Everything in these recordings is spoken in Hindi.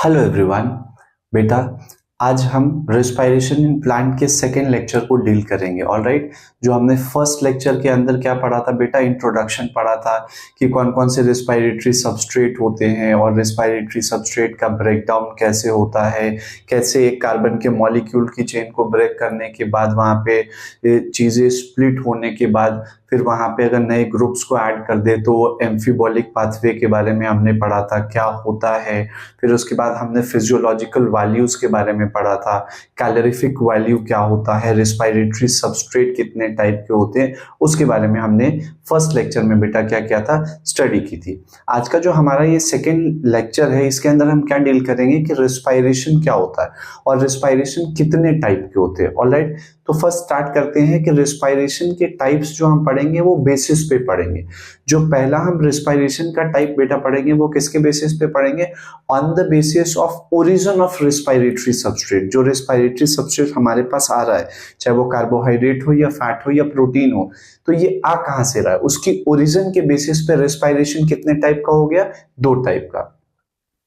Hello everyone. बेटा, आज हम रेस्पिरेशन इन प्लांट के सेकेंड लेक्चर को डील करेंगे। ऑलराइट, जो हमने फर्स्ट लेक्चर के अंदर क्या पढ़ा था बेटा, इंट्रोडक्शन पढ़ा था कि कौन कौन से रेस्पिरेटरी सबस्ट्रेट होते हैं और रेस्पिरेटरी सबस्ट्रेट का ब्रेकडाउन कैसे होता है, कैसे एक कार्बन के मॉलिक्यूल की चेन को ब्रेक करने के बाद वहाँ पे चीज़ें स्प्लिट होने के बाद फिर वहाँ पे अगर नए ग्रुप्स को ऐड कर दे तो एम्फीबॉलिक पाथवे के बारे में हमने पढ़ा था क्या होता है। फिर उसके बाद हमने फिजियोलॉजिकल वैल्यूज के बारे में पढ़ा था, कैलोरीफिक वैल्यू क्या होता है, रेस्पिरेटरी सबस्ट्रेट कितने टाइप के होते हैं, उसके बारे में हमने फर्स्ट लेक्चर में बेटा क्या किया था, स्टडी की थी। आज का जो हमारा ये सेकेंड लेक्चर है इसके अंदर हम क्या डील करेंगे कि रेस्पिरेशन क्या होता है और रेस्पिरेशन कितने टाइप के होते हैं। ऑलराइट, तो फर्स्ट स्टार्ट करते हैं कि रेस्पिरेशन के टाइप्स जो हम पढ़ेंगे वो बेसिस पे पढ़ेंगे। जो पहला हम रेस्पिरेशन का टाइप बेटा पढ़ेंगे वो किसके बेसिस पे पढ़ेंगे, on the basis of origin of respiratory substrate. जो रेस्पिरेटरी सबस्ट्रेट हमारे पास आ रहा है, चाहे वो कार्बोहाइड्रेट हो या फैट हो या प्रोटीन हो, तो ये आ कहां से रहा है, उसकी ओरिजिन के बेसिस पे रेस्पिरेशन कितने टाइप का हो गया, दो टाइप का।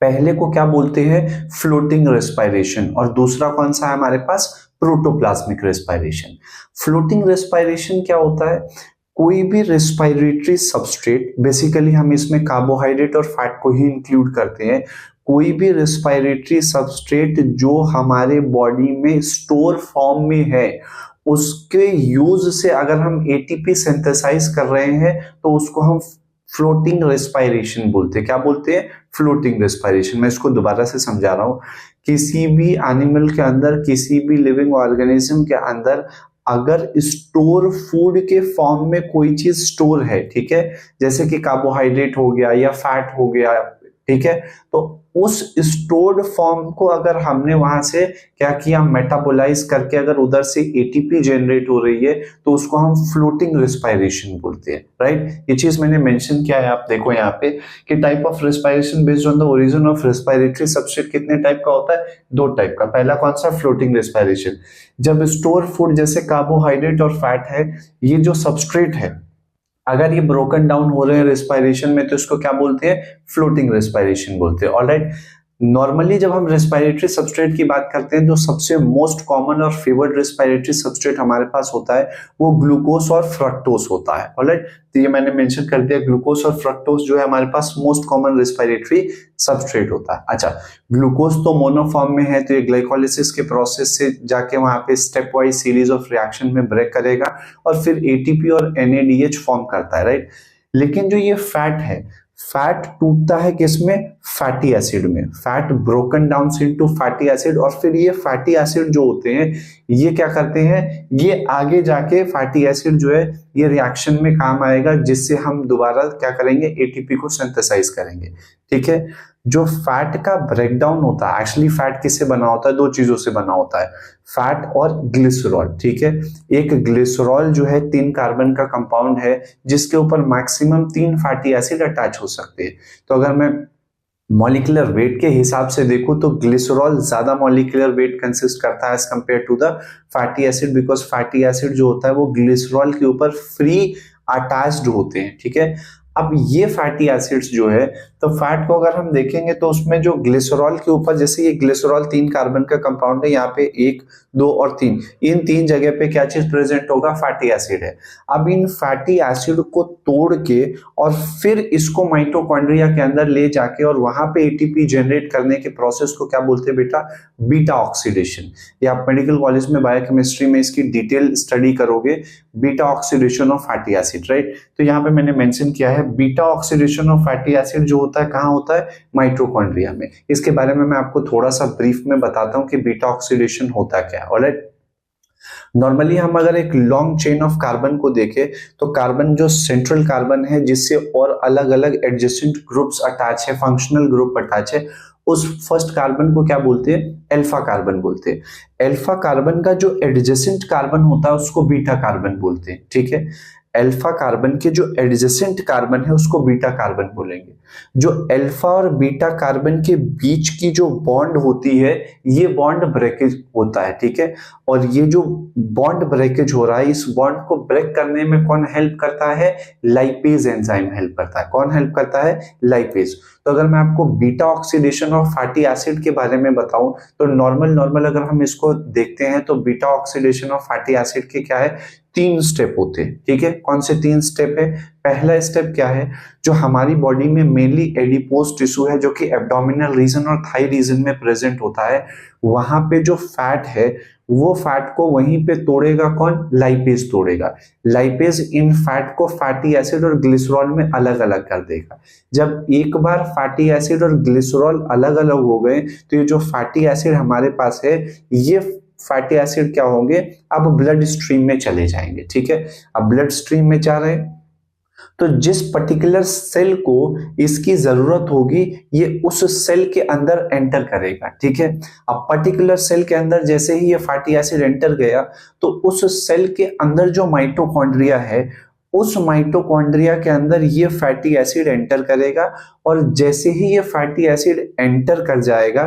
पहले को क्या बोलते हैं, फ्लोटिंग रेस्पिरेशन, और दूसरा कौन सा है हमारे पास, प्रोटोप्लाज्मिक रेस्पिरेशन। फ्लोटिंग रेस्पिरेशन क्या होता है, कोई भी रेस्पिरेटरी सबस्ट्रेट, बेसिकली हम इसमें कार्बोहाइड्रेट और फैट को ही इंक्लूड करते हैं, कोई भी रेस्पिरेटरी सबस्ट्रेट जो हमारे बॉडी में स्टोर फॉर्म में है उसके यूज से अगर हम एटीपी सिंथेसाइज कर रहे हैं तो उसको हम फ्लोटिंग रेस्पिरेशन बोलते हैं। क्या बोलते हैं, फ्लोटिंग रेस्पिरेशन। मैं इसको दोबारा से समझा रहा हूं, किसी भी एनिमल के अंदर, किसी भी लिविंग ऑर्गेनिज्म के अंदर अगर स्टोर फूड के फॉर्म में कोई चीज स्टोर है, ठीक है, जैसे कि कार्बोहाइड्रेट हो गया या फैट हो गया, ठीक है, तो उस स्टोर्ड फॉर्म को अगर हमने वहां से क्या किया, मेटाबोलाइज करके अगर उधर से एटीपी जनरेट हो रही है तो उसको हम फ्लोटिंग रेस्पिरेशन बोलते हैं। राइट, ये चीज मैंने मेंशन किया है, आप देखो यहाँ पे कि type of respiration based on the origin of respiratory substrate कितने टाइप का होता है, दो टाइप का। पहला कौन सा, फ्लोटिंग रेस्पिरेशन, जब स्टोर फूड जैसे कार्बोहाइड्रेट और फैट है, ये जो सबस्ट्रेट है अगर ये ब्रोकन डाउन हो रहे हैं रेस्पिरेशन में तो इसको क्या बोलते हैं, फ्लोटिंग रेस्पिरेशन बोलते हैं। ऑलराइट, नॉर्मली जब हम रेस्पिरेटरी सबस्ट्रेट की बात करते हैं जो सबसे मोस्ट कॉमन और फेवर्ड रेस्पिरेटरी सबस्ट्रेट हमारे पास होता है वो ग्लूकोज और फ्रक्टोज होता है। ऑलराइट, तो ये मैंने मेंशन कर दिया, ग्लूकोज और फ्रक्टोज जो है हमारे पास मोस्ट कॉमन रेस्पिरेटरी सबस्ट्रेट होता है। अच्छा, ग्लूकोज तो मोनोफॉर्म में है तो ये ग्लाइकोलिसिस के प्रोसेस से जाके वहां पे step wise series of reaction में ब्रेक करेगा और फिर एटीपी और एनएडीएच फॉर्म करता है। राइट, लेकिन जो ये फैट है, फैट टूटता है किसमें, फैटी एसिड में। Fat broken down into fatty acid, और फिर ये फैटी एसिड जो होते हैं ये क्या करते हैं, ये आगे जाके फैटी एसिड जो है ये रिएक्शन में काम आएगा जिससे हम दोबारा क्या करेंगे, एटीपी को सिंथेसाइज करेंगे। ठीक है, जो फैट का ब्रेकडाउन होता है, एक्चुअली फैट किससे बना होता है, दो चीजों से बना होता है, फैट और ग्लिसरॉल। ठीक है, एक ग्लिसरॉल जो है 3 कार्बन का कंपाउंड है जिसके ऊपर मैक्सिमम 3 फैटी एसिड अटैच हो सकते हैं। तो अगर मैं मॉलिक्यूलर वेट के हिसाब से देखूं तो ग्लिसरॉल ज्यादा मॉलिक्यूलर वेट कंसिस्ट करता है as compare to the fatty acid, because fatty acid जो होता है वो ग्लिसरॉल के ऊपर फ्री अटैच्ड होते हैं। ठीक है, अब ये फैटी एसिड्स जो है, तो फैट को अगर हम देखेंगे तो उसमें जो ग्लिसरॉल के ऊपर, जैसे ये ग्लिसरॉल 3 कार्बन का कंपाउंड है, यहाँ पे 1, 2 और 3, इन 3 जगह पे क्या चीज प्रेजेंट होगा, फैटी एसिड है। अब इन फैटी एसिड को तोड़ के और फिर इसको माइटोकॉन्ड्रिया के अंदर ले जाके और वहां पे एटीपी जनरेट करने के प्रोसेस को क्या बोलते हैं बेटा, बीटा ऑक्सीडेशन। ये आप मेडिकल कॉलेज में बायोकेमिस्ट्री में इसकी डिटेल स्टडी करोगे, beta oxidation of fatty acid. Right, तो यहाँ पे मैंने मेंशन किया है beta oxidation of fatty acid जो होता है कहाँ होता है, माइटोकॉन्ड्रिया में। इसके बारे में मैं आपको थोड़ा सा ब्रीफ में बताता हूँ कि बीटा ऑक्सीडेशन होता क्या है। ऑलराइट, नॉर्मली हम अगर एक लॉन्ग चेन ऑफ कार्बन को देखें तो कार्बन जो सेंट्रल कार्बन है जिससे और अलग अलग एडजेसेंट ग्रुप्स अटैच है, फंक्शनल ग्रुप अटैच है, उस फर्स्ट कार्बन को क्या बोलते हैं, अल्फा कार्बन बोलते हैं। अल्फा कार्बन का जो एडजेसेंट कार्बन होता है उसको बीटा कार्बन बोलते हैं। ठीक है, अल्फा कार्बन के जो एडजेसेंट कार्बन है उसको बीटा कार्बन बोलेंगे। जो अल्फा और बीटा कार्बन के बीच की जो बॉन्ड होती है ये बॉन्ड ब्रेकेज होता है। ठीक है, और ये जो बॉन्ड ब्रेकेज हो रहा है, इस बॉन्ड को ब्रेक करने में कौन हेल्प करता है, लाइपेज एंजाइम हेल्प करता है। कौन हेल्प करता है, लाइपेज। तो अगर मैं आपको beta oxidation of fatty acid के बारे में बताऊं तो नॉर्मल अगर हम इसको देखते हैं तो beta oxidation of fatty acid के क्या है, 3 स्टेप होते हैं। ठीक है, कौन से 3 स्टेप है? पहला स्टेप क्या है, जो हमारी बॉडी में मेनली एडिपोज टिश्यू है जो कि एब्डोमिनल रीजन और थाई रीजन में प्रेजेंट होता है, वहां पे जो फैट है वो फैट को वहीं पे तोड़ेगा कौन? लाइपेज तोड़ेगा। लाइपेज इन फैट को फैटी एसिड और ग्लिसरॉल में अलग अलग कर देगा। जब एक बार फैटी एसिड और ग्लिसरॉल अलग अलग हो गए तो ये जो फैटी एसिड हमारे पास है, ये फैटी एसिड क्या होंगे, अब ब्लड स्ट्रीम में चले जाएंगे। ठीक है, अब ब्लड स्ट्रीम में जा रहे हैं तो जिस पर्टिकुलर सेल को इसकी जरूरत होगी ये उस सेल के अंदर एंटर करेगा। ठीक है, अब पर्टिकुलर सेल के अंदर जैसे ही ये फैटी एसिड एंटर गया तो उस सेल के अंदर जो माइटोकॉन्ड्रिया है, उस माइटोकॉन्ड्रिया के अंदर ये फैटी एसिड एंटर करेगा और जैसे ही ये फैटी एसिड एंटर कर जाएगा,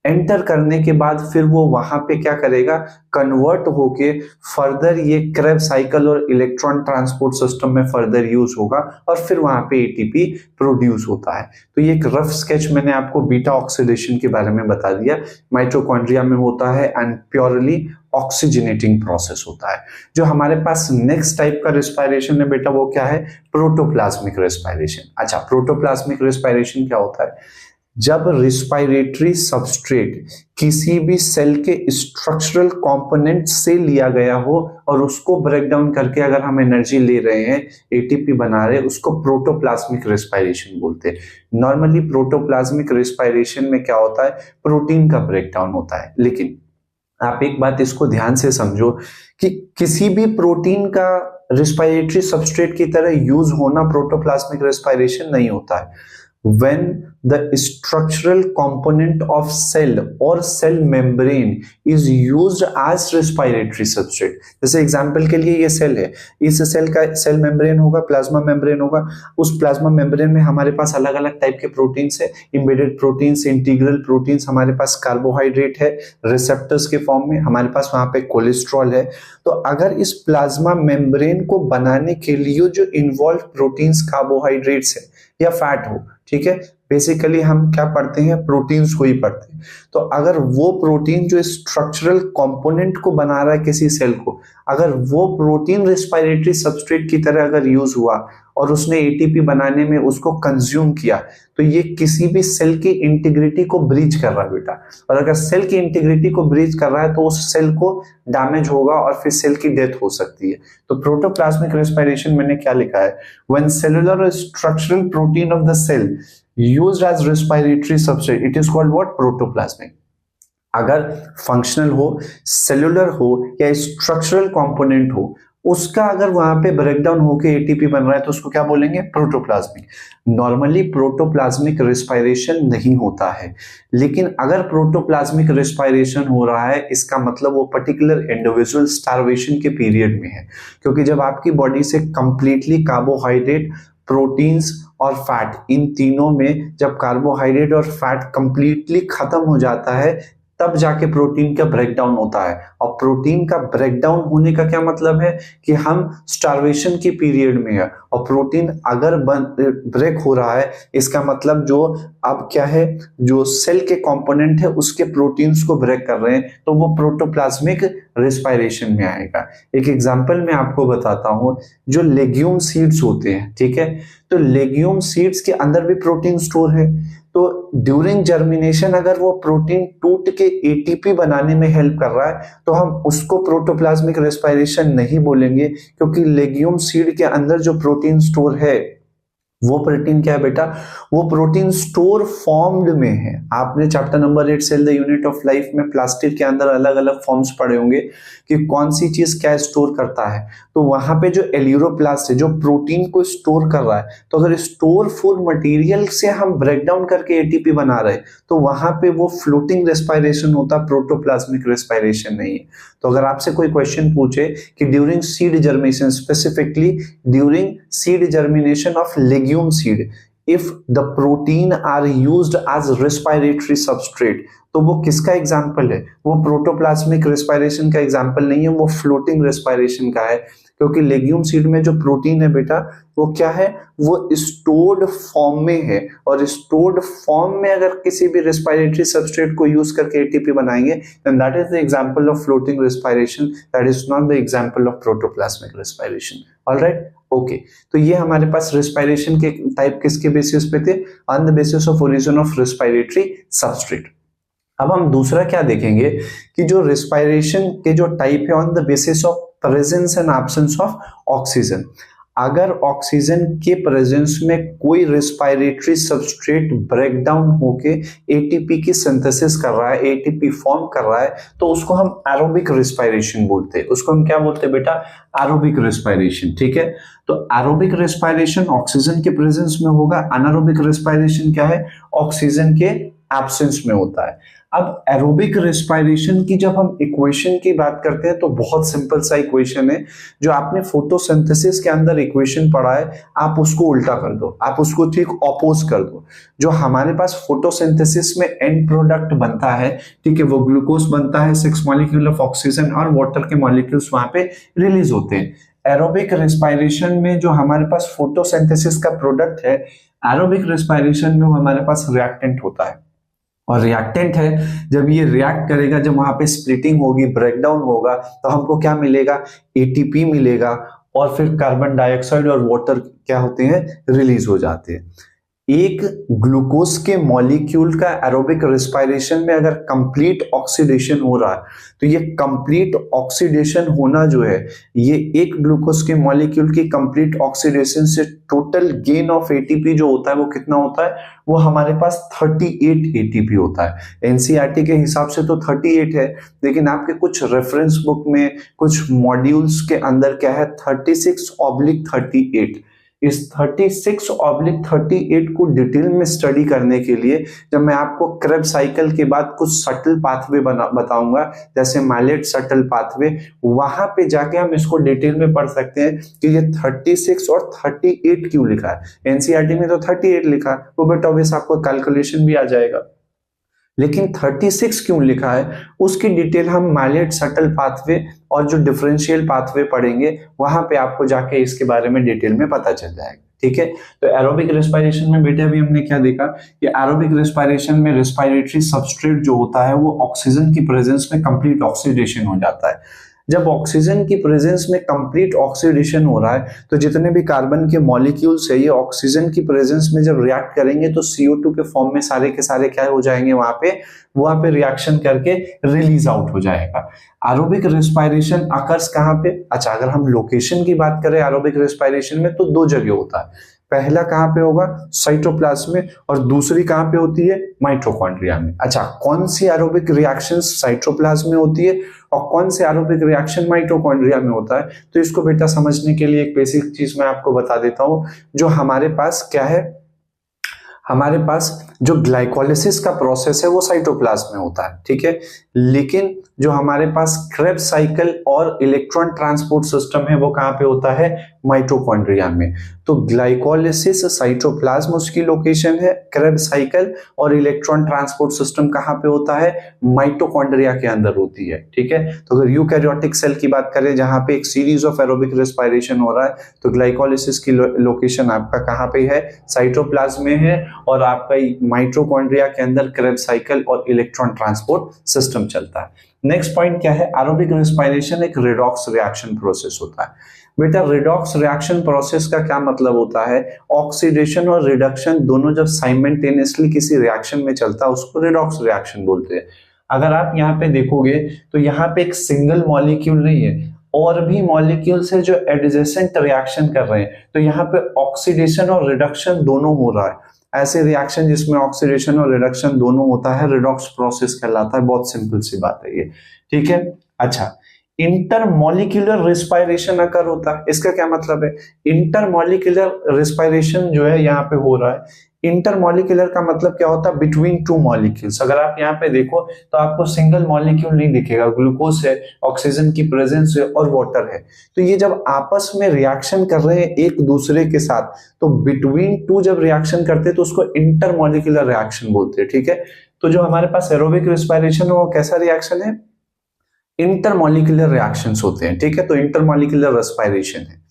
एंटर करने के बाद फिर वो वहां पे क्या करेगा, कन्वर्ट होके फर्दर ये क्रेब साइकिल और इलेक्ट्रॉन ट्रांसपोर्ट सिस्टम में फर्दर यूज होगा और फिर वहां पे एटीपी प्रोड्यूस होता है। तो ये एक रफ स्केच मैंने आपको बीटा ऑक्सीडेशन के बारे में बता दिया। माइटोकॉन्ड्रिया में होता है एंड प्योरली ऑक्सीजनेटिंग प्रोसेस होता है। जो हमारे पास नेक्स्ट टाइप का रेस्पिरेशन है बेटा वो क्या है, प्रोटोप्लाज्मिक रेस्पिरेशन। अच्छा, प्रोटोप्लाज्मिक रेस्पिरेशन क्या होता है, जब रिस्पायरेटरी सबस्ट्रेट किसी भी सेल के स्ट्रक्चरल कंपोनेंट से लिया गया हो और उसको ब्रेक डाउन करके अगर हम एनर्जी ले रहे हैं, एटीपी बना रहे हैं, उसको प्रोटोप्लाज्मिक रेस्पिरेशन बोलते हैं। नॉर्मली प्रोटोप्लाज्मिक रेस्पिरेशन में क्या होता है, प्रोटीन का ब्रेक डाउन होता है। लेकिन आप एक बात इसको ध्यान से समझो कि किसी भी प्रोटीन का रिस्पायरेटरी सबस्ट्रेट की तरह यूज होना प्रोटोप्लाज्मिक रेस्पिरेशन नहीं होता है। When the structural component of cell or cell membrane is used as respiratory substrate, जैसे एग्जांपल के लिए ये सेल है, इस सेल का सेल मेम्ब्रेन होगा, प्लाज्मा मेम्ब्रेन होगा, उस प्लाज्मा मेम्ब्रेन में हमारे पास अलग अलग टाइप के प्रोटीन्स है, इम्बेडेड प्रोटीन्स, इंटीग्रल प्रोटीन्स, हमारे पास कार्बोहाइड्रेट है रिसेप्टर्स के फॉर्म में, हमारे पास वहां पे कोलेस्ट्रॉल है। तो अगर इस प्लाज्मा मेम्ब्रेन को बनाने के लिए जो इन्वॉल्व प्रोटीन्स, कार्बोहाइड्रेट्स है या फैट हो, ठीक है, बेसिकली हम क्या पढ़ते हैं, प्रोटीन्स को ही पढ़ते हैं। तो अगर वो प्रोटीन जो स्ट्रक्चरल कंपोनेंट को बना रहा है किसी सेल को, अगर वो प्रोटीन रेस्पिरेटरी सबस्ट्रेट की तरह अगर यूज हुआ और उसने एटीपी बनाने में उसको कंज्यूम किया, तो ये किसी भी सेल की इंटीग्रिटी को ब्रीच कर रहा है बेटा। और अगर सेल की इंटीग्रिटी को ब्रीच कर रहा है तो उस सेल को डैमेज होगा और फिर सेल की डेथ हो सकती है। तो प्रोटोप्लाज्मिक रेस्पिरेशन मैंने क्या लिखा है, when cellular structural protein of the cell used as respiratory substrate it is called what, protoplasmic. अगर फंक्शनल हो, सेलुलर हो या स्ट्रक्चरल कंपोनेंट हो, उसका अगर वहां पे ब्रेकडाउन होके एटीपी बन रहा है तो उसको क्या बोलेंगे, प्रोटोप्लाज्मिक। नॉर्मली प्रोटोप्लाज्मिक रेस्पिरेशन नहीं होता है, लेकिन अगर प्रोटोप्लाज्मिक रेस्पिरेशन हो रहा है इसका मतलब वो पर्टिकुलर इंडिविजुअल स्टार्वेशन के पीरियड में है, क्योंकि जब आपकी बॉडी से कंप्लीटली कार्बोहाइड्रेट, प्रोटीन्स और फैट, इन तीनों में जब कार्बोहाइड्रेट और फैट कंप्लीटली खत्म हो जाता है तब जाके प्रोटीन का ब्रेकडाउन होता है। और प्रोटीन का ब्रेकडाउन होने का क्या मतलब है कि हम स्टार्वेशन के पीरियड में है और प्रोटीन अगर ब्रेक हो रहा है इसका मतलब जो अब क्या है, जो सेल के कंपोनेंट है उसके प्रोटीन्स को ब्रेक कर रहे हैं, तो वो प्रोटोप्लाज्मिक रेस्पिरेशन में आएगा। एक एग्जांपल मैं आपको बताता हूं, जो लेग्यूम सीड्स होते हैं, ठीक है, तो लेग्यूम सीड्स के अंदर भी प्रोटीन स्टोर है। तो ड्यूरिंग जर्मिनेशन अगर वो प्रोटीन टूट के एटीपी बनाने में हेल्प कर रहा है तो हम उसको प्रोटोप्लाज्मिक रेस्पिरेशन नहीं बोलेंगे, क्योंकि लेग्यूम सीड के अंदर जो प्रोटीन स्टोर है वो प्रोटीन क्या है बेटा, वो प्रोटीन स्टोर फॉर्म्ड में है। आपने chapter number 8 cell the unit of life में प्लास्टिड के अंदर अलग अलग फॉर्म्स पढ़े होंगे कि कौन सी चीज क्या स्टोर करता है। तो वहां पे जो एल्यूरोप्लास्ट है जो प्रोटीन को स्टोर कर रहा है, तो अगर स्टोर फुल मटेरियल से हम ब्रेक डाउन करके एटीपी बना रहे तो वहां पे वो फ्लोटिंग रेस्पिरेशन होता, प्रोटोप्लाज्मिक रेस्पिरेशन नहीं है। तो अगर आपसे कोई क्वेश्चन पूछे कि during seed germination, specifically during seed germination of legume seed, if the protein are used as respiratory substrate, तो वो किसका एग्जाम्पल है, वो प्रोटोप्लाज्मिक रेस्पिरेशन का एग्जाम्पल नहीं है, वो फ्लोटिंग रेस्पिरेशन का है। क्योंकि लेग्यूम सीड में जो प्रोटीन है बेटा वो क्या है, वो स्टोर्ड फॉर्म में है, और स्टोर्ड फॉर्म में अगर किसी भी रेस्पिरेटरी सबस्ट्रेट को यूज करके एटीपी बनाएंगे then that is the example of floating respiration, that is not the example of protoplasmic respiration. Alright, okay. तो ये हमारे पास रेस्पिरेशन के टाइप किसके बेसिस पे थे, on the basis of origin of respiratory substrate. अब हम दूसरा क्या देखेंगे कि जो रेस्पिरेशन के जो टाइप है on the basis of presence and absence of oxygen. अगर ऑक्सीजन के प्रेजेंस में कोई रेस्पिरेटरी सबस्ट्रेट ब्रेक डाउन होके एटीपी की सिंथेसिस कर रहा है, एटीपी फॉर्म कर रहा है, तो उसको हम एरोबिक रेस्पिरेशन बोलते हैं। उसको हम क्या बोलते हैं बेटा, एरोबिक रेस्पिरेशन। ठीक है, तो एरोबिक रेस्पिरेशन ऑक्सीजन के प्रेजेंस में होगा, अनारोबिक रेस्पिरेशन क्या है, ऑक्सीजन के एब्सेंस में होता है। अब एरोबिक रेस्पिरेशन की जब हम इक्वेशन की बात करते हैं तो बहुत सिंपल सा इक्वेशन है, जो आपने फोटोसिंथेसिस के अंदर इक्वेशन पढ़ा है आप उसको उल्टा कर दो, आप उसको ठीक ऑपोज कर दो। जो हमारे पास फोटोसिंथेसिस में एंड प्रोडक्ट बनता है, ठीक है, वो ग्लूकोज बनता है, 6 मॉलिक्यूल ऑफ ऑक्सीजन और वाटर के मॉलिक्यूल्स वहां पे रिलीज होते हैं। एरोबिक रेस्पिरेशन में जो हमारे पास फोटोसिंथेसिस का प्रोडक्ट है, एरोबिक रेस्पिरेशन में वो हमारे पास रिएक्टेंट होता है, और रिएक्टेंट है जब ये रिएक्ट करेगा, जब वहां पे स्प्लिटिंग होगी, ब्रेकडाउन होगा, तो हमको क्या मिलेगा, एटीपी मिलेगा, और फिर कार्बन डाइऑक्साइड और वाटर क्या होते हैं, रिलीज हो जाते हैं। एक ग्लूकोज के मॉलिक्यूल का एरोबिक रेस्पिरेशन में अगर कंप्लीट ऑक्सीडेशन हो रहा है, तो ये कंप्लीट ऑक्सीडेशन होना जो है, ये एक ग्लूकोज के मॉलिक्यूल की कंप्लीट ऑक्सीडेशन से टोटल गेन ऑफ एटीपी जो होता है वो कितना होता है, वो हमारे पास 38 एटीपी होता है। एनसीईआरटी के हिसाब से तो 38 है, लेकिन आपके कुछ रेफरेंस बुक में कुछ मॉड्यूल्स के अंदर क्या है, 36/38। इस 36/38 को डिटेल में स्टडी करने के लिए जब मैं आपको क्रेब्स साइकिल के बाद कुछ सटल पाथवे बताऊंगा, जैसे माइलेट सटल पाथवे, वहां पे जाके हम इसको डिटेल में पढ़ सकते हैं कि ये 36 और 38 क्यों लिखा है। एनसीईआरटी में तो 38 लिखा है, वो बेटा ऑब्वियस आपको कैलकुलेशन भी आ जाएगा, लेकिन 36 क्यों लिखा है उसकी डिटेल हम माइलेट सटल पाथवे और जो डिफरेंशियल पाथवे पढ़ेंगे वहां पे आपको जाके इसके बारे में डिटेल में पता चल जाएगा। ठीक है, तो एरोबिक रेस्पिरेशन में बेटा अभी हमने क्या देखा कि एरोबिक रेस्पिरेशन में रेस्पिरेटरी सबस्ट्रेट जो होता है वो ऑक्सीजन की प्रेजेंस में कंप्लीट ऑक्सीडेशन हो जाता है। जब ऑक्सीजन की प्रेजेंस में कंप्लीट ऑक्सीडेशन हो रहा है तो जितने भी कार्बन के मॉलिक्यूल्स है ये ऑक्सीजन की प्रेजेंस में जब रिएक्ट करेंगे तो CO2 के फॉर्म में सारे के सारे क्या हो जाएंगे, वहां पे रिएक्शन करके रिलीज आउट हो जाएगा। एरोबिक रेस्पिरेशन अकर्स कहां पे, अच्छा अगर हम लोकेशन की बात करें एरोबिक रेस्पिरेशन में तो 2 जगह होता है। पहला कहां पे होगा, साइटोप्लाज्म में, और दूसरी कहां पे होती है, माइटोकॉन्ड्रिया में। अच्छा, कौन सी एरोबिक रिएक्शन साइटोप्लाज्म में होती है और कौन से एरोबिक रिएक्शन माइटोकॉन्ड्रिया में होता है, तो इसको बेटा समझने के लिए एक बेसिक चीज मैं आपको बता देता हूं। जो हमारे पास क्या है, हमारे पास जो ग्लाइकोलिसिस का प्रोसेस है वो साइटोप्लाज्म में होता है, ठीक है, लेकिन जो हमारे पास क्रेब्स साइकिल और इलेक्ट्रॉन ट्रांसपोर्ट सिस्टम है वो कहां पे होता है, माइटोकॉन्ड्रिया में। तो ग्लाइकोलिसिस साइटोप्लाज्म उसकी लोकेशन है, क्रेब्स साइकिल और इलेक्ट्रॉन ट्रांसपोर्ट सिस्टम कहां पे होता है, माइटोकॉन्ड्रिया के अंदर होती है। ठीक है, तो अगर यूकैरियोटिक सेल की बात करें जहां पे एक सीरीज ऑफ एरोबिक रेस्पिरेशन हो रहा है तो ग्लाइकोलिसिस की लोकेशन आपका कहां पे है, साइटोप्लाज्म में है, और आपका माइटोकॉन्ड्रिया के अंदर क्रेब्स साइकिल और इलेक्ट्रॉन ट्रांसपोर्ट सिस्टम चलता है। नेक्स्ट पॉइंट क्या है, एरोबिक रेस्पिरेशन एक रिडॉक्स रिएक्शन प्रोसेस होता है। बेटा रिडॉक्स रिएक्शन प्रोसेस का क्या मतलब होता है, ऑक्सीडेशन और रिडक्शन दोनों जब साइमल्टेनियसली किसी रिएक्शन में चलता है उसको रिडॉक्स रिएक्शन बोलते हैं। अगर आप यहाँ पे देखोगे तो यहाँ पे एक सिंगल मॉलिक्यूल नहीं है, और भी मॉलिक्यूल्स है जो एडजेसेंट रिएक्शन कर रहे हैं, तो यहाँ पे ऑक्सीडेशन और रिडक्शन दोनों हो रहा है। ऐसे रिएक्शन जिसमें ऑक्सीडेशन और रिडक्शन दोनों होता है रिडॉक्स प्रोसेस कहलाता है। बहुत सिंपल सी बात है ये, ठीक है। अच्छा, इंटरमॉलिक्यूलर रेस्पिरेशन अकर होता है, इसका क्या मतलब है, इंटरमॉलिक्यूलर रेस्पिरेशन जो है यहाँ पे हो रहा है। इंटरमॉलिक्यूलर का मतलब क्या होता है, बिटवीन 2 मॉलिक्यूल्स। अगर आप यहाँ पे देखो तो आपको सिंगल मॉलिक्यूल नहीं दिखेगा, ग्लूकोज है, ऑक्सीजन की प्रेजेंस है और वाटर है, तो ये जब आपस में रिएक्शन कर रहे हैं एक दूसरे के साथ तो बिटवीन 2 जब रिएक्शन करते हैं तो उसको इंटरमॉलिक्यूलर रिएक्शन बोलते हैं। ठीक है, तो जो हमारे पास एरोबिक रेस्पिरेशन है वो कैसा रिएक्शन है, इंटरमॉलिक्यूलर रिएक्शंस होते हैं, ठीक है। तो इंटरमॉलिक्यूलर रेस्पिरेशन है।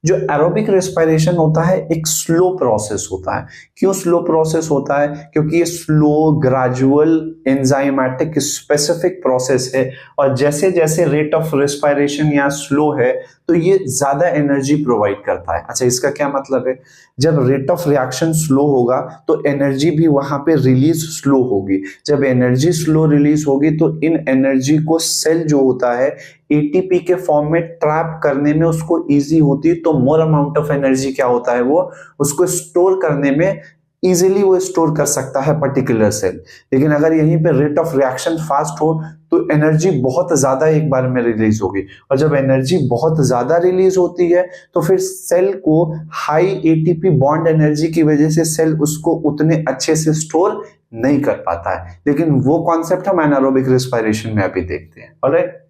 जो एरोबिक रेस्पिरेशन होता है एक स्लो प्रोसेस होता है। क्यों स्लो प्रोसेस होता है? क्योंकि ये slow, gradual, enzymatic, specific process है, और जैसे जैसे रेट ऑफ रेस्पिरेशन यहाँ स्लो है तो ये ज्यादा एनर्जी प्रोवाइड करता है। अच्छा, इसका क्या मतलब है? जब रेट ऑफ रिएक्शन स्लो होगा तो एनर्जी भी वहां पे रिलीज स्लो होगी। जब एनर्जी स्लो रिलीज होगी तो इन एनर्जी को सेल जो होता है एटीपी के फॉर्म में ट्रैप करने में उसको इजी होती है, तो मोर अमाउंट ऑफ एनर्जी क्या होता है, वो उसको स्टोर करने में इजीली वो स्टोर कर सकता है पर्टिकुलर सेल। लेकिन अगर यहीं पे रेट ऑफ रिएक्शन फास्ट हो तो एनर्जी बहुत ज्यादा एक बार में रिलीज होगी, और जब एनर्जी बहुत ज्यादा रिलीज होती है तो फिर सेल को हाई एटीपी बॉन्ड एनर्जी की वजह से सेल उसको उतने अच्छे से स्टोर नहीं कर पाता है। लेकिन वो कॉन्सेप्ट हम एनारोबिक रेस्पिरेशन में अभी देखते हैं। ऑलराइट,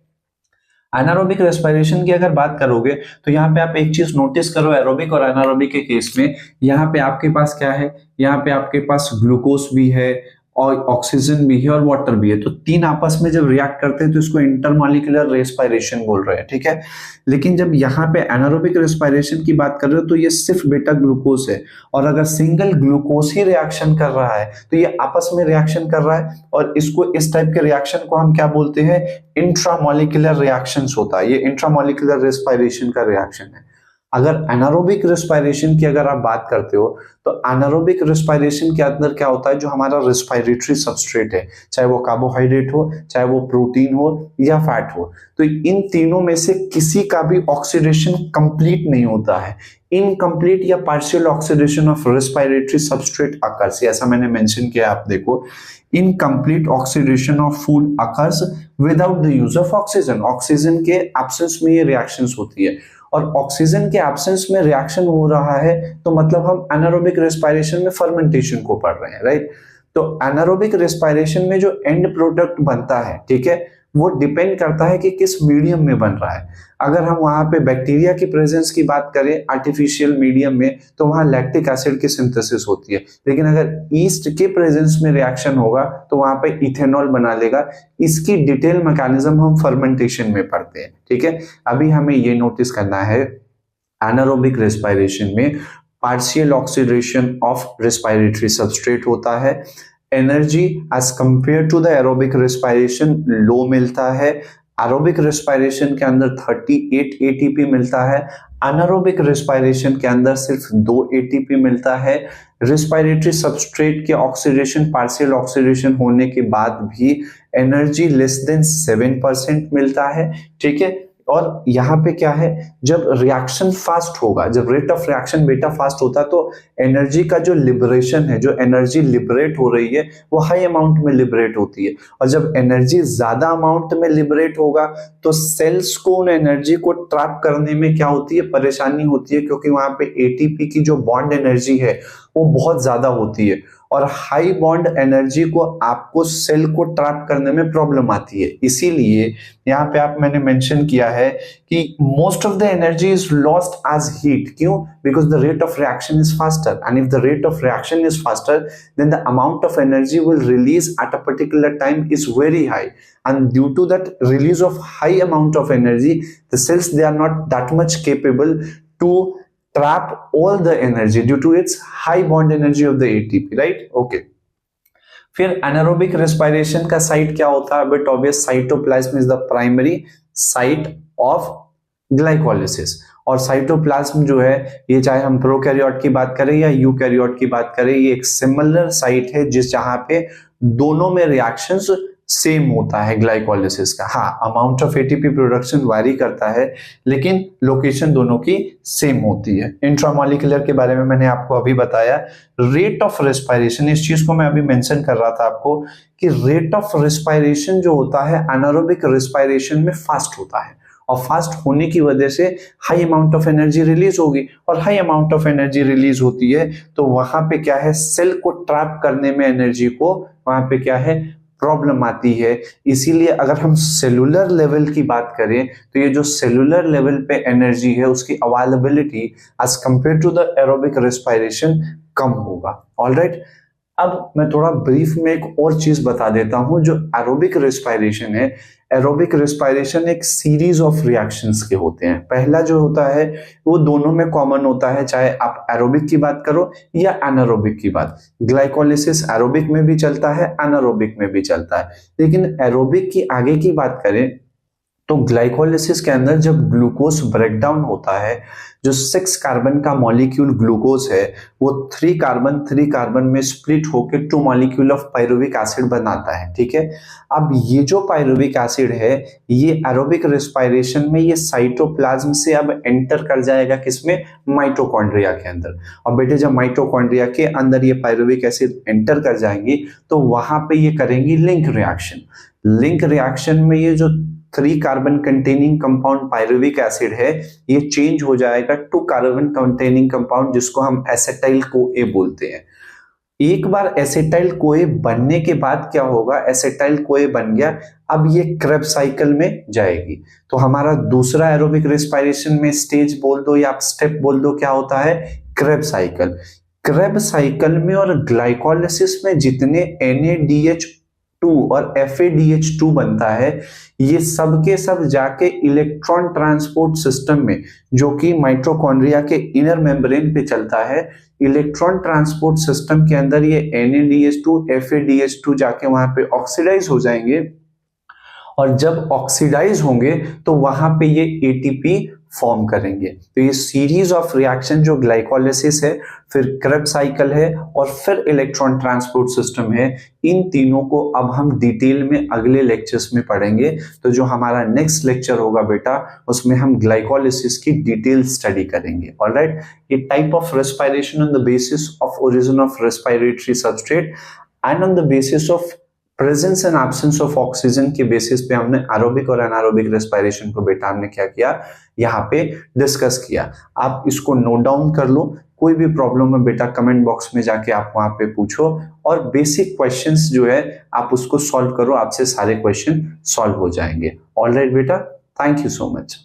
एनारोबिक रेस्पिरेशन की अगर बात करोगे तो यहाँ पे आप एक चीज नोटिस करो, एरोबिक और एनारोबिक के केस में यहाँ पे आपके पास क्या है, यहाँ पे आपके पास ग्लूकोज भी है और ऑक्सीजन भी है और वाटर भी है। तो तीन आपस में जब रिएक्ट करते हैं तो इसको इंटरमॉलिक्यूलर रेस्पिरेशन बोल रहे हैं, ठीक है। लेकिन जब यहाँ पे एनारोबिक रेस्पिरेशन की बात कर रहे हो तो ये सिर्फ बेटा ग्लूकोज है, और अगर सिंगल ग्लूकोज ही रिएक्शन कर रहा है तो ये आपस में रिएक्शन कर रहा है, और इसको इस टाइप के रिएक्शन को हम क्या बोलते हैं, इंट्रामॉलिक्यूलर रिएक्शंस होता है। ये इंट्रामॉलिक्यूलर रेस्पिरेशन का रिएक्शन है। अगर एनारोबिक रेस्पिरेशन की अगर आप बात करते हो तो एनारोबिक रेस्पिरेशन के अंदर क्या होता है, जो हमारा रेस्पिरेटरी सबस्ट्रेट है, चाहे वो कार्बोहाइड्रेट हो, चाहे वो प्रोटीन हो या फैट हो, तो इन तीनों में से किसी का भी ऑक्सीडेशन कंप्लीट नहीं होता है। इनकम्प्लीट या partial oxidation of respiratory substrate occurs, ऐसा मैंने मेंशन किया, आप देखो, incomplete oxidation of food occurs without the use of oxygen. Oxygen के एब्सेंस में ये रिएक्शंस होती है, और ऑक्सीजन के एब्सेंस में रिएक्शन हो रहा है तो मतलब हम एनारोबिक रेस्पिरेशन में फर्मेंटेशन को पढ़ रहे हैं, राइट। तो एनारोबिक रेस्पिरेशन में जो एंड प्रोडक्ट बनता है, ठीक है, वो डिपेंड करता है कि किस मीडियम में बन रहा है। अगर हम वहां पे बैक्टीरिया की प्रेजेंस की बात करें आर्टिफिशियल मीडियम में तो वहां लैक्टिक एसिड की सिंथेसिस होती है। लेकिन अगर ईस्ट के प्रेजेंस में रिएक्शन होगा तो वहां पे इथेनॉल बना लेगा। इसकी डिटेल मैकेनिज्म हम फर्मेंटेशन में पढ़ते हैं, ठीक है। अभी हमें ये नोटिस करना है, एनारोबिक रेस्पिरेशन में partial oxidation of respiratory substrate होता है। Energy as compare to the aerobic respiration low मिलता है। एरोबिक रेस्पिरेशन के अंदर 38 एटीपी मिलता है, अनारोबिक रेस्पिरेशन के अंदर सिर्फ 2 एटीपी मिलता है। रेस्पिरेटरी सबस्ट्रेट के ऑक्सीडेशन, पार्शियल ऑक्सीडेशन होने के बाद भी एनर्जी लेस देन 7% मिलता है, ठीक है। और यहाँ पे क्या है, जब रिएक्शन फास्ट होगा, जब रेट ऑफ रिएक्शन बेटा फास्ट होता है तो एनर्जी का जो लिबरेशन है, जो एनर्जी लिबरेट हो रही है वो हाई अमाउंट में लिबरेट होती है। और जब एनर्जी ज्यादा अमाउंट में लिबरेट होगा तो सेल्स को उन एनर्जी को ट्रैप करने में क्या होती है, परेशानी होती है, क्योंकि वहां पे एटीपी की जो बॉन्ड एनर्जी है वो बहुत ज्यादा होती है, और हाई बॉन्ड एनर्जी को आपको सेल को ट्रैप करने में प्रॉब्लम आती है। इसीलिए यहाँ पे आप मैंने मेंशन किया है कि most of the energy is lost as heat. क्यों? Because the rate of reaction is faster, and if the rate of reaction is faster then the amount of energy will release at a particular time is very high, and due to that release of high amount of energy the cells they are not that much capable to trap all the energy due to its high bond energy of the ATP, right? Okay. फिर anaerobic respiration का साइट क्या होता है? But obvious, cytoplasm is the primary site of glycolysis. और साइटोप्लाज्म जो है ये, चाहे हम प्रोकैरियोट की बात करें या यूकैरियोट की बात करें, ये एक सिमिलर साइट है जिस जहां पे दोनों में रिएक्शंस सेम होता है ग्लाइकोलिसिस का। हाँ, अमाउंट ऑफ एटीपी प्रोडक्शन वारी करता है लेकिन लोकेशन दोनों की सेम होती है। इंट्रामॉलिक्यूलर के बारे में मैंने आपको अभी बताया। रेट ऑफ रेस्पिरेशन, इस चीज को मैं अभी मेंशन कर रहा था आपको कि रेट ऑफ रेस्पिरेशन जो होता है एनारोबिक रेस्पिरेशन में फास्ट होता है, और फास्ट होने की वजह से high amount of energy release होगी, और high amount of energy release होती है तो वहां पे क्या है, सेल को ट्रैप करने में एनर्जी को वहां पे क्या है, प्रॉब्लम आती है। इसीलिए अगर हम सेलुलर लेवल की बात करें तो ये जो सेलुलर लेवल पे एनर्जी है उसकी availability as compare to the aerobic respiration कम होगा। ऑलराइट, अब मैं थोड़ा ब्रीफ में एक और चीज बता देता हूं, जो एरोबिक रेस्पिरेशन है, एरोबिक रेस्पिरेशन एक सीरीज ऑफ रिएक्शंस के होते हैं। पहला जो होता है वो दोनों में कॉमन होता है, चाहे आप एरोबिक की बात करो या एनारोबिक की बात। ग्लाइकोलिसिस एरोबिक में भी चलता है, एनारोबिक में भी चलता है, लेकिन एरोबिक की आगे की बात करें तो ग्लाइकोलिसिस के अंदर जब ग्लूकोज ब्रेकडाउन होता है, जो 6 कार्बन का मॉलिक्यूल ग्लूकोज है वो 3 कार्बन में स्प्लिट होकर 2 मॉलिक्यूल ऑफ पायरुविक एसिड बनाता है। ठीक है, अब ये जो पायरुविक एसिड है ये एरोबिक रेस्पिरेशन में ये साइटोप्लाज्म से अब एंटर कर जाएगा, किसमें, माइटोकॉन्ड्रिया के अंदर। और बेटे जब माइटोकॉन्ड्रिया के अंदर ये पायरुविक एसिड एंटर कर जाएंगी तो वहां पे ये करेंगी लिंक रिएक्शन। लिंक रिएक्शन में ये जो 3 carbon containing compound pyruvic acid है ये चेंज हो जाएगा 2 कार्बन कंटेनिंग कंपाउंड, जिसको हम एसिटाइल कोए बोलते हैं। एक बार एसिटाइल कोए बनने के बाद क्या होगा, एसिटाइल कोए बन गया, अब ये क्रेब्स साइकिल में जाएगी। तो हमारा दूसरा एरोबिक रेस्पिरेशन में स्टेज बोल दो या आप स्टेप बोल दो, क्या होता है, क्रेब्स साइकिल। क्रेब्स साइकिल में और ग्लाइकोलिसिस में जितने NADH2 और FADH2 बनता है ये सब के सब जाके इलेक्ट्रॉन ट्रांसपोर्ट सिस्टम में, जो कि माइटोकॉन्ड्रिया के इनर मेम्ब्रेन पे चलता है, इलेक्ट्रॉन ट्रांसपोर्ट सिस्टम के अंदर ये NADH2 FADH2 जाके वहां पे ऑक्सीडाइज हो जाएंगे, और जब ऑक्सीडाइज होंगे तो वहां पे ये ATP फॉर्म करेंगे। तो ये सीरीज ऑफ रिएक्शन जो ग्लाइकोलिसिस है, फिर क्रेब्स साइकिल है और फिर इलेक्ट्रॉन ट्रांसपोर्ट सिस्टम है, इन तीनों को अब हम डिटेल में अगले लेक्चर्स में पढ़ेंगे। तो जो हमारा नेक्स्ट लेक्चर होगा बेटा उसमें हम ग्लाइकोलिसिस की डिटेल स्टडी करेंगे। ऑलराइट, ये type of respiration on the basis of origin of respiratory substrate and on the basis of presence and absence of oxygen के बेसिस पे हमने एरोबिक और एनारोबिक रेस्पिरेशन को बेटा हमने क्या किया, यहाँ पे डिस्कस किया। आप इसको नोट डाउन कर लो, कोई भी प्रॉब्लम है बेटा कमेंट बॉक्स में जाके आप वहां पे पूछो, और बेसिक क्वेश्चंस जो है आप उसको सॉल्व करो, आपसे सारे क्वेश्चन सॉल्व हो जाएंगे। ऑलराइट बेटा, थैंक यू सो मच।